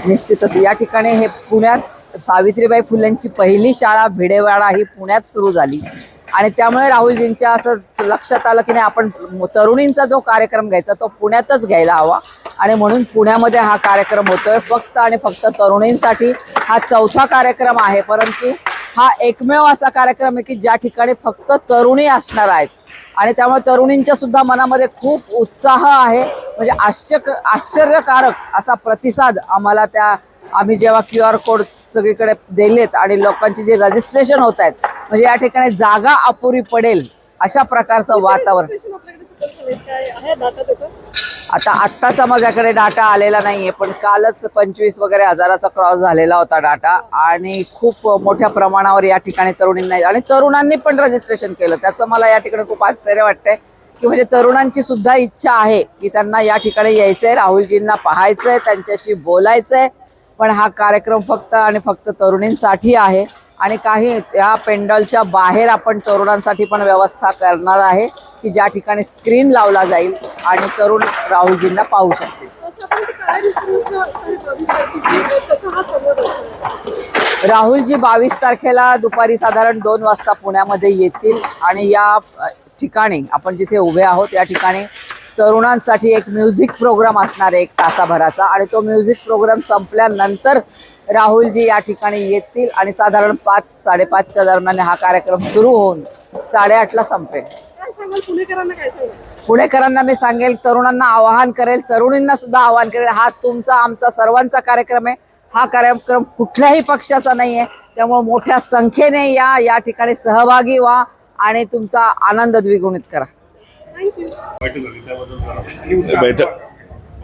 निश्चितच या ठिकाणी हे पुण्यात सावित्रीबाई फुलेंची पहिली शाळा भिडेवाडा ही पुण्यात सुरू झाली आणि त्यामुळे राहुलजींच्या असं लक्षात आलं की नाही आपण तरुणींचा जो कार्यक्रम घ्यायचा तो पुण्यातच घ्यायला हवा आणि म्हणून पुण्यामध्ये हा कार्यक्रम होतोय. फक्त आणि फक्त तरुणींसाठी हा चौथा कार्यक्रम आहे, परंतु हा एकमेव असा कार्यक्रम आहे की ज्या ठिकाणी फक्त तरुणी असणार आहेत आणि त्यामुळे तरुणींच्या सुद्धा मनामध्ये खूप उत्साह आहे. म्हणजे आश्चर्यकारक असा प्रतिसाद आम्हाला आम्ही जेव्हा QR कोड सगळीकडे दिलेत आणि लोकांची जे रजिस्ट्रेशन होत आहेत म्हणजे या ठिकाणी जागा अपुरी पडेल अशा प्रकारचं वातावरण. आता आत्ताचा माझ्याकडे डाटा आलेला नाहीये, पण कालच 25 वगैरे हजाराचा क्रॉस झालेला होता डाटा आणि खूप मोठ्या प्रमाणावर या ठिकाणी तरुणींना आणि तरुणांनी पण रजिस्ट्रेशन केलं. त्याचं मला या ठिकाणी खूप आश्चर्य वाटतंय की म्हणजे तरुणांची सुद्धा इच्छा आहे की त्यांना या ठिकाणी यायचंय, राहुलजींना पाहायचंय, त्यांच्याशी बोलायचंय. पण हा कार्यक्रम फक्त आणि फक्त तरुणींसाठी आहे आणि काही या पेंडॉलच्या बाहेर आपण तरुणांसाठी पण व्यवस्था करणार आहे की ज्या ठिकाणी स्क्रीन लावला जाईल आणि तरुण राहुलजींना पाहू शकतील. राहुलजी 22 तारखेला दुपारी साधारण 2 वाजता पुण्यामध्ये येतील आणि या ठिकाणी आपण जिथे उभे आहोत या ठिकाणी तरुणांसाठी एक म्युझिक प्रोग्राम असणार आहे 1 तासाभराचा आणि तो म्युझिक प्रोग्राम संपल्यानंतर राहुलजी या ठिकाणी येतील आणि साधारण 5-5:30च्या दरम्यान हा कार्यक्रम सुरू होऊन 8:30ला संपेल. पुणेकरांना मी सांगेल, तरुणांना आवाहन करेल, तरुणींना सुद्धा आवाहन करेल, हा तुमचा आमचा सर्वांचा कार्यक्रम आहे. हा कार्यक्रम कुठल्याही पक्षाचा नाही आहे, त्यामुळे मोठ्या संख्येने या ठिकाणी सहभागी व्हा आणि तुमचा आनंद द्विगुणित करा.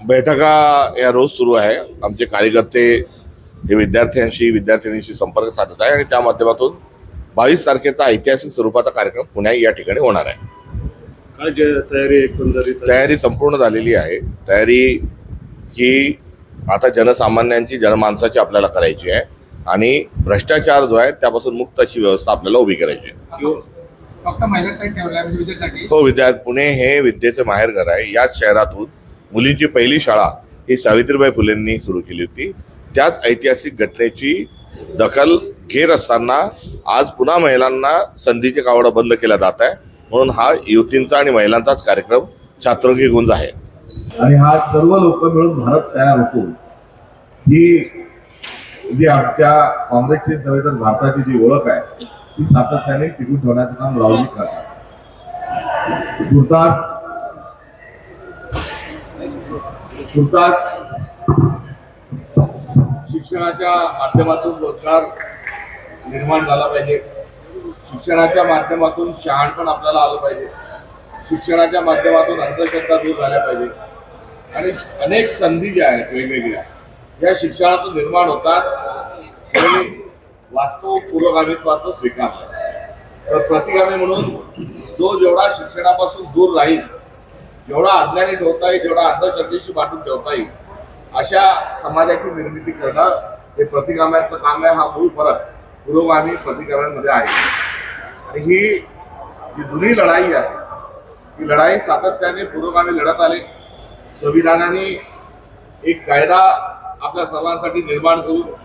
बैठका या रोज सुरू आहे. आमचे कार्यकर्ते हे विद्यार्थ्यांशी संपर्क साधत आहे आणि त्या माध्यमातून 22 तारखेचा ऐतिहासिक स्वरूपाचा कार्यक्रम पुन्हा या ठिकाणी होणार आहे. तयारी संपूर्ण झालेली आहे. तयारी ही आता जनसामान्यांची जनमानसाची आपल्याला करायची आहे आणि भ्रष्टाचार जो आहे त्यापासून मुक्त अशी व्यवस्था आपल्याला उभी करायची आहे. फक्त महिलांसाठी ठेवला म्हणजे विद्यार्थ्यांसाठी हो, पुणे हे विद्येचं माहेरघर आहे. याच शहरातून मुलींची पहिली शाळा ही सावित्रीबाई फुलेंनी सुरू केली होती. त्याच ऐतिहासिक घटनेची दखल घेत असताना आज पुन्हा महिलांना संधीचे कावडा बंद केला जात आहे. म्हणून हा युवतींचा आणि महिलांचाच कार्यक्रम छात्रंगी गुंज आहे आणि हा सर्व लोक मिळून भारत तयार होतो ही जी आमच्या काँग्रेसची नव्हे तर भारताची जी ओळख आहे ती सातत्याने टिकून ठेवण्याचं काम राहुलजी करतात. तुर्तास शिक्षणाच्या माध्यमातून रोजगार निर्माण झाला पाहिजे. शिक्षणाच्या माध्यमातून शहाणपण आपल्याला आलं पाहिजे. शिक्षणाच्या माध्यमातून अंधश्रद्धा दूर झाल्या पाहिजे आणि अनेक संधी ज्या आहेत वेगवेगळ्या या शिक्षणातून निर्माण होतात. वास्तव पुरोगामित्वाचं स्वीकारलं तर प्रतिगामी म्हणून जो जेवढा शिक्षणापासून दूर राहील, जेवढा अज्ञानी ठेवता येईल, जेवढा अंधश्रद्धेशी बांधून ठेवता येईल अशा समाजाची निर्मिती करणं हे प्रतिगाम्यांचं काम आहे. हा मूळ फरक पुरोगामी प्रतिगाम्यांमध्ये आहे आणि ही जी जुनी लढाई आहे ही लढाई सातत्याने पुरोगामी लढत आले. संविधानाने एक कायदा आपल्या सर्वांसाठी निर्माण करून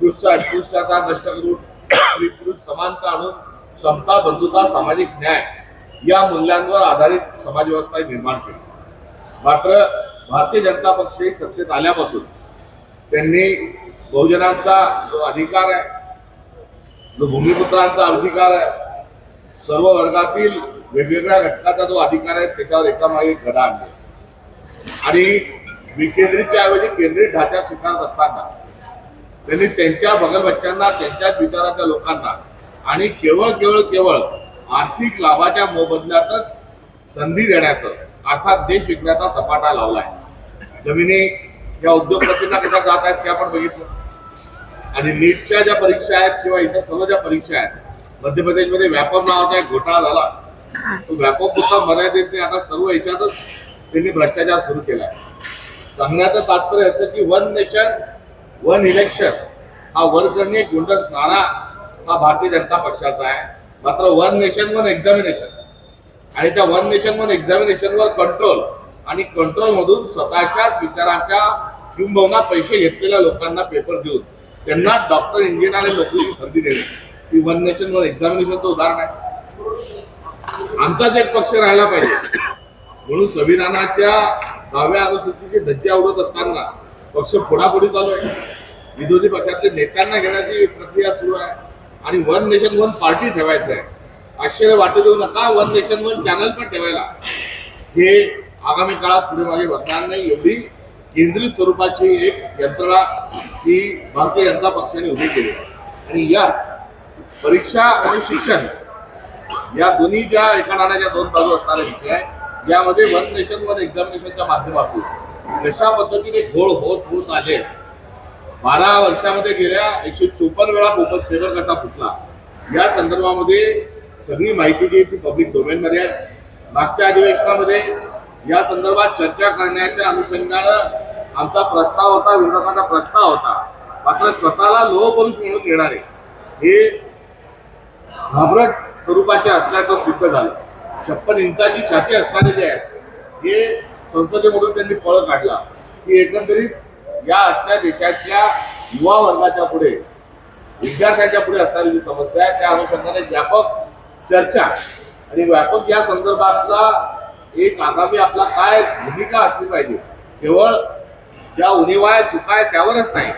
अस्पृश्यता नष्ट करून स्त्री पुरुष समानता आणून समता, बंधुता, सामाजिक न्याय या मूल्यांवर आधारित समाजव्यवस्था निर्माण केली. मात्र भारतीय जनता पक्ष सत्तेत आल्यापासून त्यांनी बहुजनांचा जो अधिकार आहे, जो भूमिपुत्रांचा अधिकार आहे, सर्व वर्गातील वेगवेगळ्या घटकाचा जो अधिकार आहे त्याच्यावर एकामागे गदा आणले आणि विकेंद्रितच्या ऐवजी केंद्रित ढाचा स्वीकारत असताना त्यांनी त्यांच्या बगलबच्च्यांना, त्यांच्याच विचाराच्या लोकांना आणि केवळ आर्थिक लाभाच्या मोबदल्यातच संधी देण्याचं अर्थात देश विकण्याचा सपाटा लावलाय. जमिनी या उद्योगपतींना कशा जात आहेत ते आपण बघितलं आणि नीटच्या ज्या परीक्षा आहेत किंवा इतर सर्व ज्या परीक्षा आहेत मध्य प्रदेशमध्ये व्यापम नावाचा एक घोटाळा झाला. तो व्यापक पुरता मर्यादित नाही, आता सर्व याच्यातच त्यांनी भ्रष्टाचार सुरू केलाय. सांगण्याचं तात्पर्य असं की 1 नेशन 1 इलेक्शन हा वर्गणीय गुंडस नारा हा भारतीय जनता पक्षाचा आहे. मात्र 1 नेशन 1 एक्झामिनेशन आणि त्या 1 नेशन 1 एक्झामिनेशनवर कंट्रोल आणि कंट्रोल मधून स्वतःच्याच विचाराच्या किंबहुना पैसे घेतलेल्या लोकांना पेपर देऊन त्यांना डॉक्टर इंजिनियर आणि नोकरीची संधी देणे ही वन नेशन वन एक्झामिनेशनचं उदाहरण आहे. आमचाच एक पक्ष राहायला पाहिजे म्हणून संविधानाच्या 10व्या अनुसूचीची धज्जे उडत असताना पक्ष फोडाफोडी चालू आहे. विरोधी पक्षातले नेत्यांना घेण्याची प्रक्रिया सुरू आहे आणि वन नेशन वन पार्टी ठेवायचं आहे. आश्चर्य वाटू देऊ नका, वन नेशन वन चॅनल पण ठेवायला हे आगामी काळात पुढे मागे बघणार नाही. एवढी केंद्रित स्वरूपाची एक यंत्रणा ही भारतीय जनता पक्षाने उभी केली आणि या परीक्षा आणि शिक्षण या दोन्ही ज्या एका नाण्याच्या दोन बाजू असणारे विषय आहे यामध्ये वन नेशन वन एक्झामिनेशनच्या माध्यमातून कशा पद्धतीने घोळ होत आले. 12 वर्षामध्ये गेल्या 154 वेळा पेपर कसा फुटला या संदर्भामध्ये सगळी माहिती जी ती पब्लिक डोमेनमध्ये आहे. मागच्या अधिवेशनामध्ये या संदर्भात चर्चा करण्याच्या अनुषंगानं आमचा प्रस्ताव होता, विरोधकांचा प्रस्ताव होता. मात्र स्वतःला लोह पुरुष म्हणून येणारे हे घाबरट स्वरूपाचे असल्याचं सिद्ध झालं. 56 इंचाची छाती असणारे जे आहेत हे संसदेमधून त्यांनी पळ काढला की एकंदरीत या आजच्या देशाच्या युवा वर्गाच्या पुढे विद्यार्थ्यांच्या पुढे असणारी जी समस्या आहे त्या अनुषंगाने व्यापक चर्चा आणि व्यापक या संदर्भातला एक आगामी आपला काय भूमिका असली पाहिजे. केवळ ज्या उणिवा चुका आहे त्यावरच नाही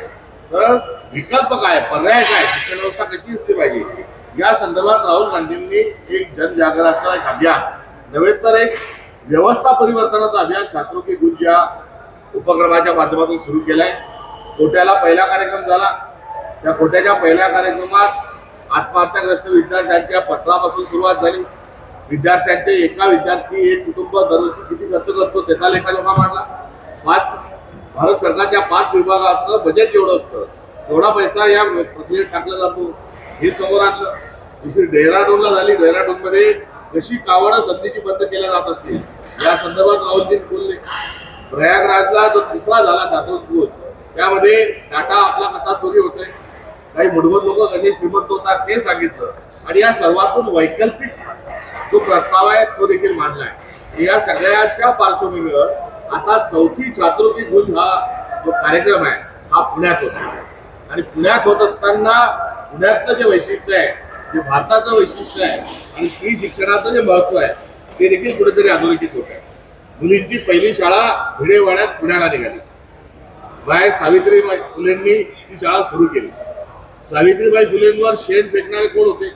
तर विकल्प काय, पर्याय काय, शिक्षण व्यवस्था कशी असली पाहिजे या संदर्भात राहुल गांधींनी एक जनजागराचं एक अभियान नव्हे तर एक व्यवस्था परिवर्तनाचं अभियान छात्रों की गूंज या उपक्रमाच्या माध्यमातून सुरू केलंय. कोट्याला पहिला कार्यक्रम झाला. त्या कोट्याच्या पहिल्या कार्यक्रमात आत्महत्याग्रस्त विद्यार्थ्यांच्या पत्रापासून सुरुवात झाली. विद्यार्थ्यांचे एका विद्यार्थी एक कुटुंब दरवर्षी किती खर्च करतो त्याचा लेखाजोखा मांडला. भारत सरकारच्या 5 विभागाचं बजेट जेवढं असतं तेवढा पैसा या प्रक्रियेत टाकला जातो हे समोर आणलं. दुसरी डेहराडूनला झाली. डेहराडूनमध्ये कशी कावडं संधीची बंद केल्या जात असतील या संदर्भात राहुलजी बोलले. प्रयागराजला जो तिसरा झाला छात्रवृत्ती त्यामध्ये डाटा आपला कसा चोरी होतोय, काही मुठभर लोक कसे श्रीमंत होतात ते सांगितलं आणि या सर्वातून वैकल्पिक जो प्रस्ताव आहे तो देखील मांडलाय. या सगळ्याच्या पार्श्वभूमीवर आता 4थी छात्रवृत्ती गुंज हा जो कार्यक्रम आहे हा पुण्यात होता आणि पुण्यात होत असताना पुण्यातलं जे वैशिष्ट्य आहे, जे भारताचं वैशिष्ट्य आहे आणि स्त्री शिक्षणाचं जे महत्व आहे ते देखील कुठेतरी अधोरेखित होत आहे. मुलींची पहिली शाळा भिडेवाड्यात पुण्याला निघाली. सावित्रीबाई फुलेंनी ती शाळा सुरू केली. सावित्रीबाई फुलेंवर शेण फेकणारे कोण होते,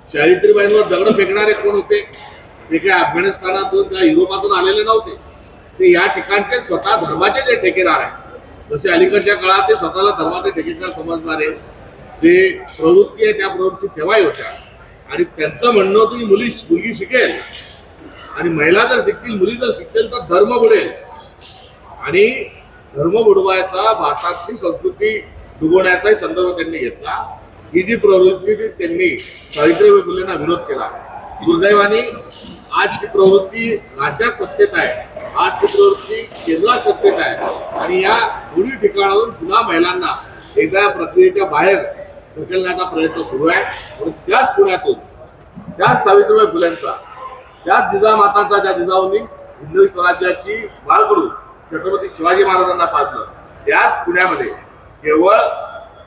सावित्रीबाईंवर दगड फेकणारे कोण होते, ते काही अफगाणिस्तानातून किंवा युरोपातून आलेले नव्हते. ते या ठिकाणचे स्वतः धर्माचे जे ठेकेदार आहेत, जसे अलीकडच्या काळात ते स्वतःला धर्माचे ठेकेदार समजणारे जे प्रवृत्ती आहे त्या प्रवृत्ती तेव्हाही होत्या आणि त्यांचं म्हणणं होतं की मुलगी शिकेल आणि महिला जर शिकतील, मुली जर शिकतील तर धर्म बुडेल आणि धर्म बुडवायचा, भारतातली संस्कृती डुबवण्याचाही संदर्भ त्यांनी घेतला. ही जी प्रवृत्ती त्यांनी सावित्रीबाई फुलेंना विरोध केला. दुर्दैवाने आज ती प्रवृत्ती राज्यात सत्तेत आहे, आज ती प्रवृत्ती केंद्रात सत्तेत आहे आणि या दोन्ही ठिकाणाहून पुन्हा महिलांना एकदा या प्रक्रियेच्या बाहेर ढकलण्याचा प्रयत्न सुरू आहे. म्हणून त्याच पुण्यातून त्याच सावित्रीबाई फुलेंचा, त्याच जिजामातांचा, ज्या जिजाऊंनी हिंदवी स्वराज्याची बाळकडू छत्रपती शिवाजी महाराजांना पाजलं, त्याच पुण्यामध्ये केवळ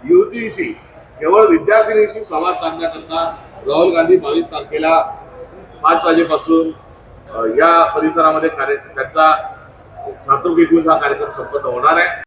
युवतींशी, केवळ विद्यार्थिनींशी संवाद साधण्याकरता राहुल गांधी 22 तारखेला 5 वाजेपासून या परिसरामध्ये त्यांचा छात्रवृत्ती गुंज हा कार्यक्रम संपन्न होणार आहे.